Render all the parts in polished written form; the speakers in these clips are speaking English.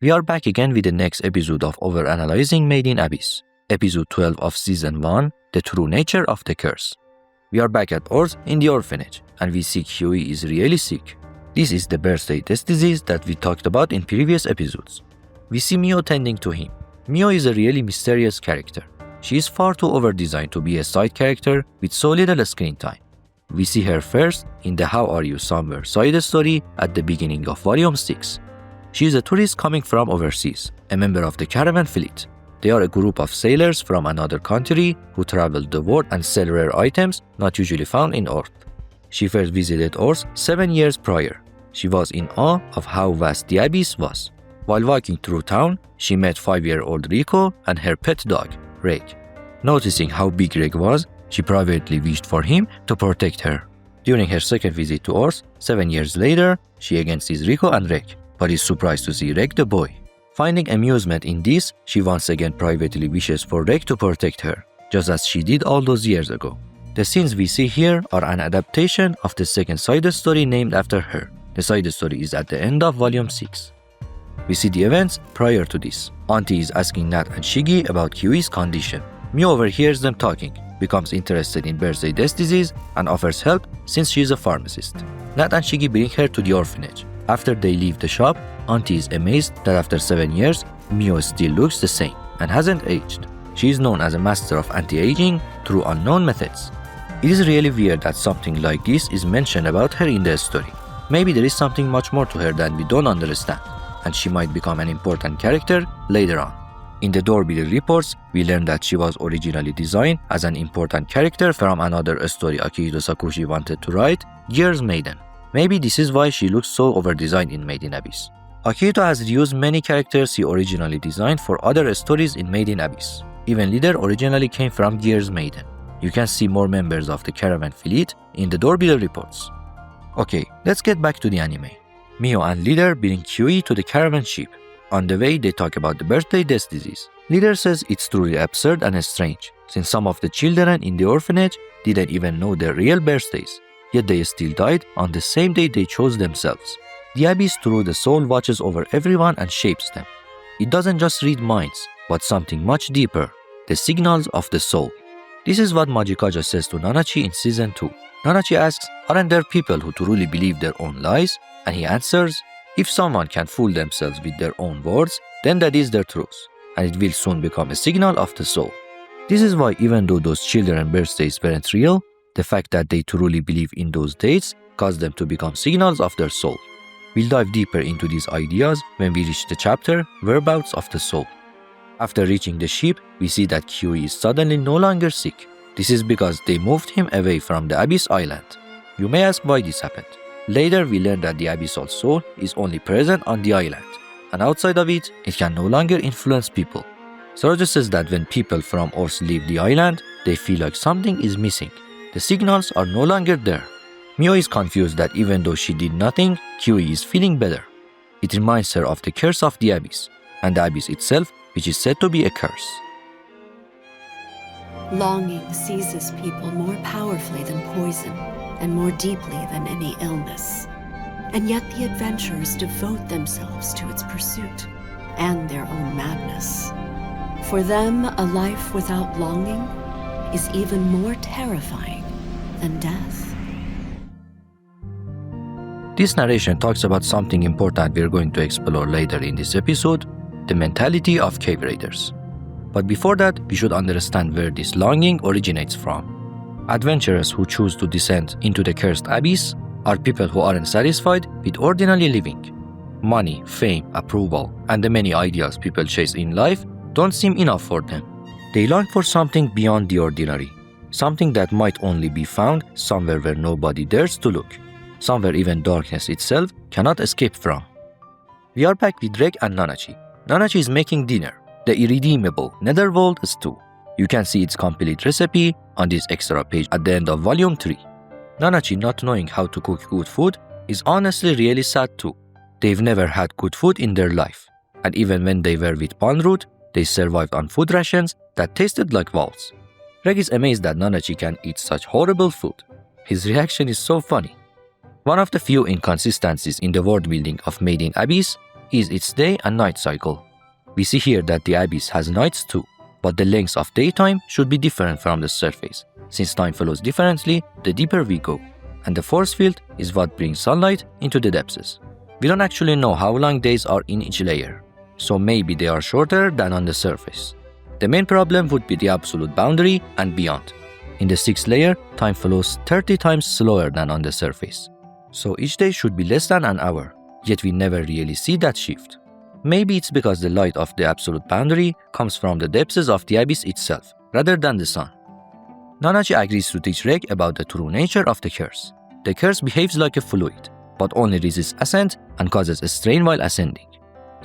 We are back again with the next episode of Overanalyzing Made in Abyss, episode 12 of season 1, The True Nature of the Curse. We are back at Earth in the orphanage, and we see Cuse is really sick. This is the birthday test disease that we talked about in previous episodes. We see Mio tending to him. Mio is a really mysterious character. She is far too over-designed to be a side character with so little screen time. We see her first in the How Are You Somewhere side story at the beginning of Volume 6. She is a tourist coming from overseas, a member of the caravan fleet. They are a group of sailors from another country who travel the world and sell rare items not usually found in Earth. She first visited Earth 7 years prior. She was in awe of how vast the abyss was. While walking through town, she met 5-year-old Riko and her pet dog, Riko. Noticing how big Riko was, she privately wished for him to protect her. During her second visit to Earth, 7 years later, she again sees Riko and Riko, but is surprised to see Riko the boy. Finding amusement in this, she once again privately wishes for Riko to protect her, just as she did all those years ago. The scenes we see here are an adaptation of the second side story named after her. The side story is at the end of Volume 6. We see the events prior to this. Auntie is asking Nat and Shiggy about Cuse's condition. Mio overhears them talking, becomes interested in birthday test disease, and offers help since she is a pharmacist. Nat and Shiggy bring her to the orphanage. After they leave the shop, Auntie is amazed that after 7 years, Mio still looks the same and hasn't aged. She is known as a master of anti-aging through unknown methods. It is really weird that something like this is mentioned about her in the story. Maybe there is something much more to her than we don't understand, and she might become an important character later on. In the Doorbell reports, we learn that she was originally designed as an important character from another story Akihito Sakushi wanted to write, Gears Maiden. Maybe this is why she looks so over-designed in Made in Abyss. Akihito has reused many characters he originally designed for other stories in Made in Abyss. Even Leader originally came from Gears Maiden. You can see more members of the caravan fleet in the Doorbell reports. Okay, let's get back to the anime. Mio and Leader bring Cuse to the caravan ship. On the way, they talk about the birthday test disease. Leader says it's truly absurd and strange, since some of the children in the orphanage didn't even know their real birthdays, yet they still died on the same day they chose themselves. The abyss through the soul watches over everyone and shapes them. It doesn't just read minds, but something much deeper, the signals of the soul. This is what Majikaja says to Nanachi in Season 2. Nanachi asks, aren't there people who truly believe their own lies? And he answers, if someone can fool themselves with their own words, then that is their truth, and it will soon become a signal of the soul. This is why even though those children's birthdays weren't real, the fact that they truly believe in those dates caused them to become signals of their soul. We'll dive deeper into these ideas when we reach the chapter, Whereabouts of the Soul. After reaching the ship, we see that Cuse is suddenly no longer sick. This is because they moved him away from the Abyss Island. You may ask why this happened. Later, we learn that the Abyssal Soul is only present on the island, and outside of it, it can no longer influence people. Sorojo says that when people from Earth leave the island, they feel like something is missing. The signals are no longer there. Mio is confused that even though she did nothing, Cuse is feeling better. It reminds her of the curse of the Abyss, and the Abyss itself, which is said to be a curse. Longing seizes people more powerfully than poison, and more deeply than any illness. And yet the adventurers devote themselves to its pursuit, and their own madness. For them, a life without longing is even more terrifying than death. This narration talks about something important we're going to explore later in this episode, the mentality of cave raiders. But before that, we should understand where this longing originates from. Adventurers who choose to descend into the cursed abyss are people who aren't satisfied with ordinary living. Money, fame, approval, and the many ideals people chase in life don't seem enough for them. They long for something beyond the ordinary, something that might only be found somewhere where nobody dares to look, somewhere even darkness itself cannot escape from. We are back with Riko and Nanachi. Nanachi is making dinner, the irredeemable Netherworld Stew. You can see its complete recipe on this extra page at the end of Volume 3. Nanachi not knowing how to cook good food is honestly really sad too. They've never had good food in their life, and even when they were with Panroot, they survived on food rations that tasted like walls. Riko is amazed that Nanachi can eat such horrible food. His reaction is so funny. One of the few inconsistencies in the world building of Made in Abyss is its day and night cycle. We see here that the abyss has nights too, but the length of daytime should be different from the surface, since time flows differently the deeper we go, and the force field is what brings sunlight into the depths. We don't actually know how long days are in each layer, so maybe they are shorter than on the surface. The main problem would be the absolute boundary and beyond. In the 6th layer, time flows 30 times slower than on the surface, so each day should be less than an hour, yet we never really see that shift. Maybe it's because the light of the absolute boundary comes from the depths of the abyss itself, rather than the sun. Nanachi agrees to teach Reg about the true nature of the curse. The curse behaves like a fluid, but only resists ascent and causes a strain while ascending.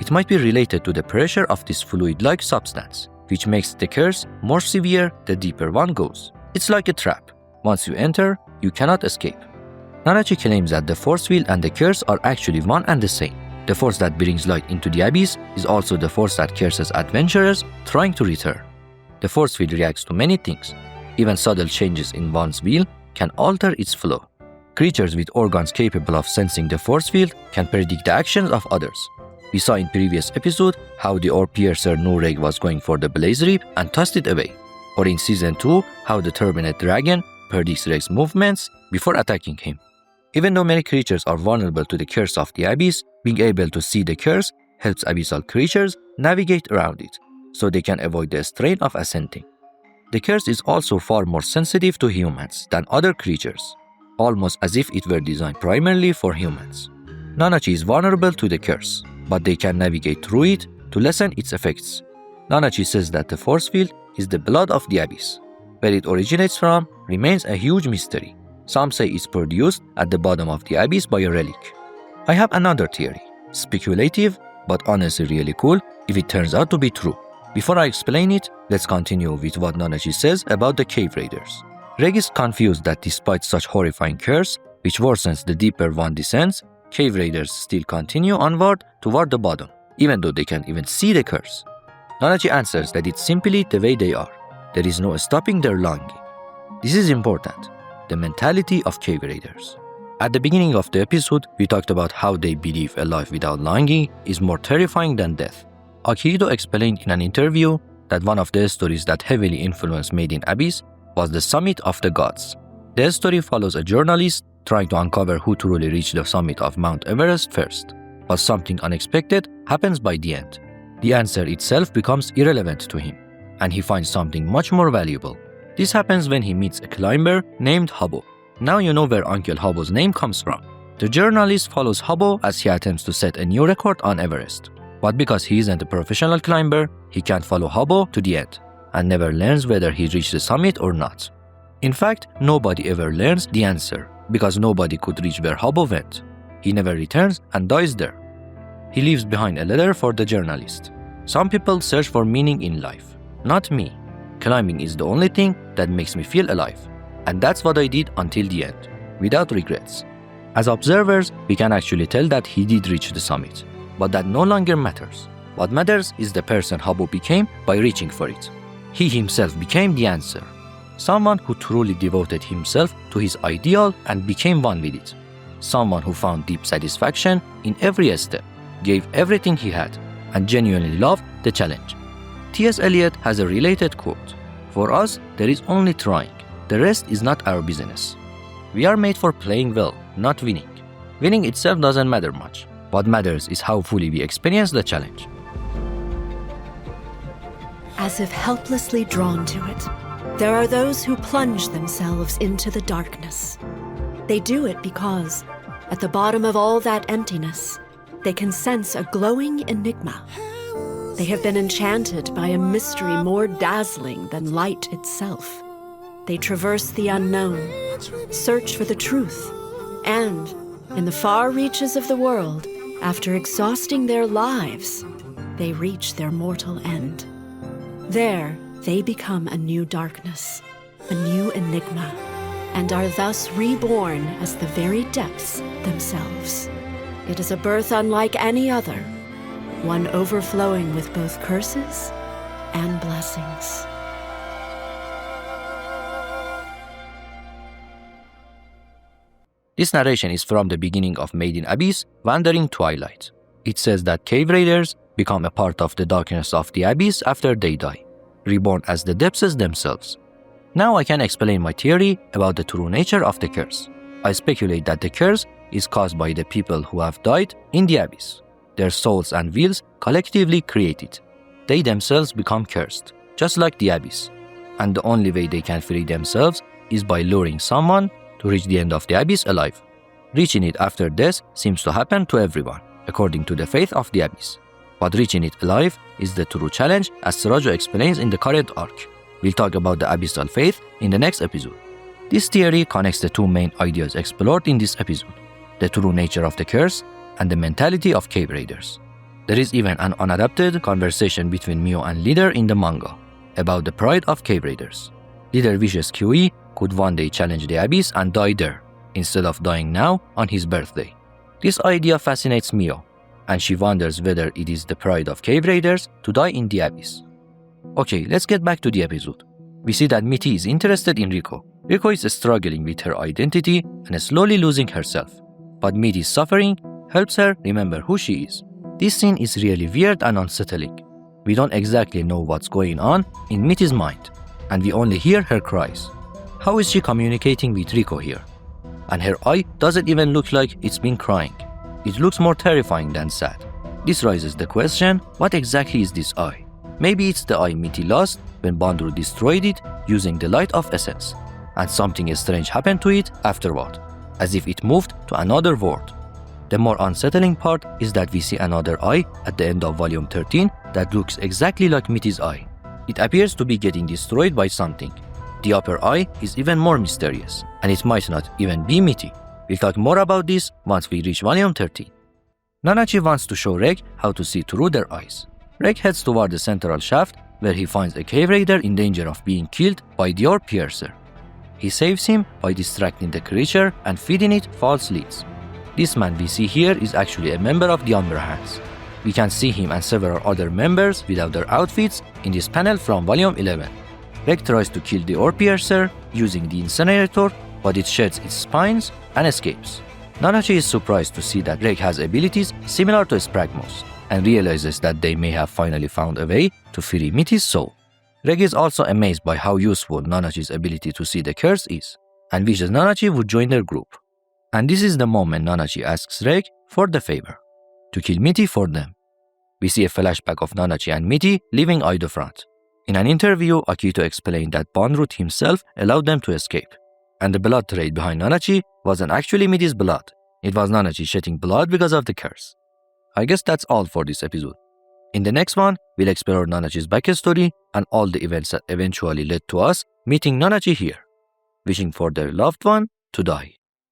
It might be related to the pressure of this fluid-like substance, which makes the curse more severe the deeper one goes. It's like a trap. Once you enter, you cannot escape. Nanachi claims that the force field and the curse are actually one and the same. The force that brings light into the abyss is also the force that curses adventurers trying to return. The force field reacts to many things. Even subtle changes in one's will can alter its flow. Creatures with organs capable of sensing the force field can predict the actions of others. We saw in previous episode how the Orb Piercer knew Reg was going for the Blaze Rip and tossed it away. Or in Season 2, how the Turbinate Dragon predicts Reg's movements before attacking him. Even though many creatures are vulnerable to the curse of the abyss, being able to see the curse helps abyssal creatures navigate around it, so they can avoid the strain of ascending. The curse is also far more sensitive to humans than other creatures, almost as if it were designed primarily for humans. Nanachi is vulnerable to the curse, but they can navigate through it to lessen its effects. Nanachi says that the force field is the blood of the abyss. Where it originates from remains a huge mystery. Some say it's produced at the bottom of the abyss by a relic. I have another theory, speculative but honestly really cool if it turns out to be true. Before I explain it, let's continue with what Nanachi says about the cave raiders. Reg is confused that despite such horrifying curse, which worsens the deeper one descends, cave raiders still continue onward toward the bottom, even though they can't even see the curse. Nanachi answers that it's simply the way they are. There is no stopping their longing. This is important. The mentality of cave raiders. At the beginning of the episode, we talked about how they believe a life without longing is more terrifying than death. Akihito explained in an interview that one of the stories that heavily influenced Made in Abyss was the Summit of the Gods. The story follows a journalist trying to uncover who truly reached the summit of Mount Everest first, but something unexpected happens by the end. The answer itself becomes irrelevant to him, and he finds something much more valuable. This happens when he meets a climber named Habbo. Now you know where Uncle Habbo's name comes from. The journalist follows Habbo as he attempts to set a new record on Everest. But because he isn't a professional climber, he can't follow Habbo to the end, and never learns whether he reached the summit or not. In fact, nobody ever learns the answer, because nobody could reach where Habbo went. He never returns and dies there. He leaves behind a letter for the journalist. Some people search for meaning in life. Not me. Climbing is the only thing that makes me feel alive. And that's what I did until the end, without regrets. As observers, we can actually tell that he did reach the summit. But that no longer matters. What matters is the person Habbo became by reaching for it. He himself became the answer. Someone who truly devoted himself to his ideal and became one with it. Someone who found deep satisfaction in every step, gave everything he had, and genuinely loved the challenge. T.S. Eliot has a related quote: "For us, there is only trying. The rest is not our business." We are made for playing well, not winning. Winning itself doesn't matter much. What matters is how fully we experience the challenge. As if helplessly drawn to it, there are those who plunge themselves into the darkness. They do it because, at the bottom of all that emptiness, they can sense a glowing enigma. They have been enchanted by a mystery more dazzling than light itself. They traverse the unknown, search for the truth, and, in the far reaches of the world, after exhausting their lives, they reach their mortal end. There, they become a new darkness, a new enigma, and are thus reborn as the very depths themselves. It is a birth unlike any other, one overflowing with both curses and blessings. This narration is from the beginning of Made in Abyss, Wandering Twilight. It says that cave raiders become a part of the darkness of the abyss after they die, reborn as the depths themselves. Now I can explain my theory about the true nature of the curse. I speculate that the curse is caused by the people who have died in the abyss. Their souls and wills collectively create it. They themselves become cursed, just like the abyss. And the only way they can free themselves is by luring someone to reach the end of the abyss alive. Reaching it after death seems to happen to everyone, according to the faith of the abyss. But reaching it alive is the true challenge, as Sirajo explains in the current arc. We'll talk about the abyssal faith in the next episode. This theory connects the two main ideas explored in this episode, the true nature of the curse and the mentality of cave raiders. There is even an unadapted conversation between Mio and Leader in the manga about the pride of cave raiders. Leader wishes Cuse could one day challenge the abyss and die there, instead of dying now on his birthday. This idea fascinates Mio, and she wonders whether it is the pride of cave raiders to die in the abyss. Okay, let's get back to the episode. We see that Mitty is interested in Riko. Riko is struggling with her identity and slowly losing herself, but Mitty's suffering helps her remember who she is. This scene is really weird and unsettling. We don't exactly know what's going on in Mitty's mind, and we only hear her cries. How is she communicating with Riko here? And her eye doesn't even look like it's been crying. It looks more terrifying than sad. This raises the question, what exactly is this eye? Maybe it's the eye Mitty lost when Bandru destroyed it using the light of essence, and something strange happened to it afterward, as if it moved to another world. The more unsettling part is that we see another eye at the end of volume 13 that looks exactly like Mitty's eye. It appears to be getting destroyed by something. The upper eye is even more mysterious, and it might not even be Mitty. We'll talk more about this once we reach volume 13. Nanachi wants to show Reg how to see through their eyes. Reg heads toward the central shaft, where he finds a cave raider in danger of being killed by the orb piercer. He saves him by distracting the creature and feeding it false leads. This man we see here is actually a member of the Umbra Hands. We can see him and several other members without their outfits in this panel from volume 11. Reg tries to kill the orb piercer using the incinerator, but it sheds its spines and escapes. Nanachi is surprised to see that Reg has abilities similar to Spragmos, and realizes that they may have finally found a way to free Mitty's soul. Reg is also amazed by how useful Nanachi's ability to see the curse is, and wishes Nanachi would join their group. And this is the moment Nanachi asks Reg for the favor, to kill Mitty for them. We see a flashback of Nanachi and Mitty leaving Idofront. In an interview, Akito explained that Banrut himself allowed them to escape, and the blood trail behind Nanachi wasn't actually Mitty's blood. It was Nanachi shedding blood because of the curse. I guess that's all for this episode. In the next one, we'll explore Nanachi's backstory and all the events that eventually led to us meeting Nanachi here, wishing for their loved one to die.